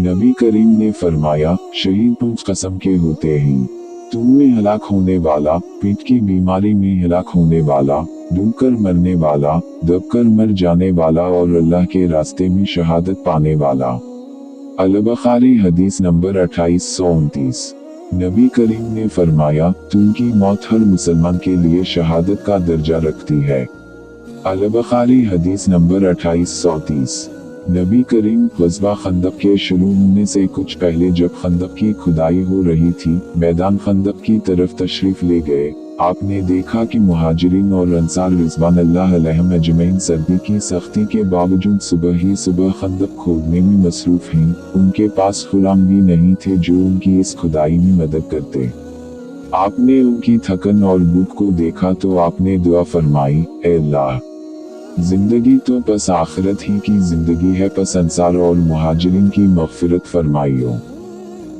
नबी करीम ने फरमाया, शहीद पांच कसम के होते हैं, तुम में हलाक होने वाला, पीठ की बीमारी में हलाक होने वाला, डूबकर मरने वाला, दबकर मर जाने वाला और अल्लाह के रास्ते में शहादत पाने वाला। अल-बुखारी हदीस नंबर 2829। नबी करीम ने फरमाया, तुमकी मौत हर मुसलमान के लिए शहादत का दर्जा रखती है। अल-बुखारी हदीस नंबर 2830। नबी करीम ग़ज़वा खंदक के शुरू होने से कुछ पहले जब खंदक की खुदाई हो रही थी, मैदान खंदक की तरफ तशरीफ ले गए। आपने देखा कि मुहाजिरीन और अंसार रिज़वानुल्लाह अलैहिम अजमईन सर्दी की सख्ती के बावजूद सुबह ही सुबह खंदक खोदने में मसरूफ़ हैं। उनके पास गुलाम भी नहीं थे जो उनकी इस खुदाई में मदद करते। आपने उनकी थकन और भूख को देखा तो आपने दुआ फरमाई, ऐ अल्लाह, जिंदगी तो बस आखिरत ही की जिंदगी है, बस अंसार और मुहाजिरीन की मग़फ़िरत फरमाइयो।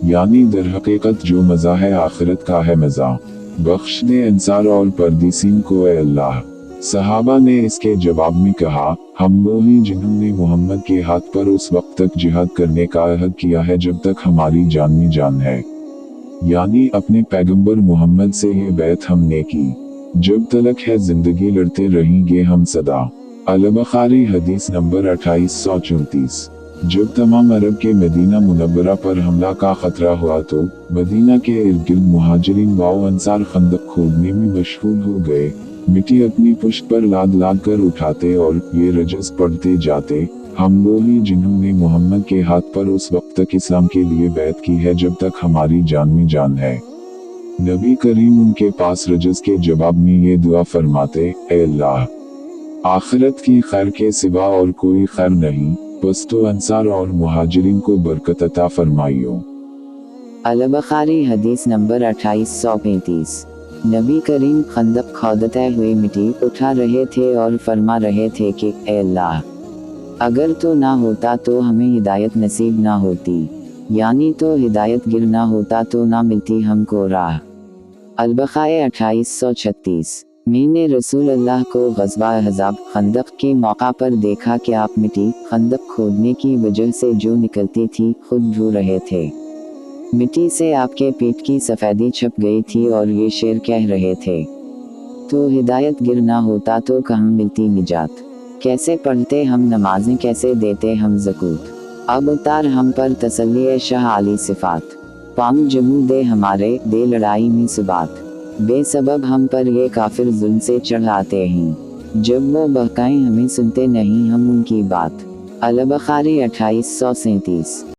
यानी दर हकीकत जो मज़ा है आखिरत का है मज़ा, बख्श दे अंसार और परदेसीन को ऐ अल्लाह। सहाबा ने इसके जवाब में कहा, हम वो हैं जिन्होंने मोहम्मद के हाथ पर उस वक्त तक जिहाद करने का अहद किया है जब तक हमारी जान में जान है। यानी अपने पैगंबर मोहम्मद से ये बैत हमने की, जब तलक है जिंदगी लड़ते रहेंगे हम सदा। अल-बुखारी हदीस नंबर 2834। जब तमाम अरब के मदीना मुनव्वरा पर हमला का खतरा हुआ तो मदीना के इर्द गिर्द मुहाजिरीन व अंसार खंदक खोदने में मशगूल हो गए। मिट्टी अपनी पुश्त पर लाद लाद कर उठाते और ये रजस पढ़ते जाते, हम वो हैं जिन्होंने मोहम्मद के हाथ पर उस वक्त तक इस्लाम के लिए बैत की है जब तक हमारी जान में जान है। नबी करीम उनके पास रजस के जवाब में ये दुआ फरमाते, ऐ अल्लाह, आखिरत की खैर के सिवा और कोई खैर नहीं, बस तो अंसार और मुहाजिरीन को बरकत अता फरमाइयो। अल-बुखारी हदीस नंबर 2835। नबी करीम खंदक खोदते हुए मिट्टी उठा रहे थे और फरमा रहे थे कि ऐ अल्लाह, अगर तो ना होता तो हमें हिदायत नसीब ना होती, यानी तो हिदायत गिर ना होता तो ना मिलती हमको राह। अल-बुखारी 2836। मैंने रसूल अल्लाह को ग़ज़वा अहज़ाब खंदक के मौका पर देखा कि आप मिट्टी खंदक खोदने की वजह से जो निकलती थी खुद ढू रहे थे। मिट्टी से आपके पेट की सफ़ेदी छप गई थी और ये शेर कह रहे थे, तो हिदायत गिर ना होता तो कहाँ मिलती निजात, कैसे पढ़ते हम नमाज़ें, कैसे देते हम ज़कूत, अब उतार हम पर तसल्ली शाह आली सिफ़ात, पाँव जमू दे हमारे, दे लड़ाई में सुबात, बेसबब हम पर ये काफिर जुल्म से चढ़ आते हैं, जब वो बहकाएं हमें सुनते नहीं हम उनकी बात। अल-बुखारी 2837।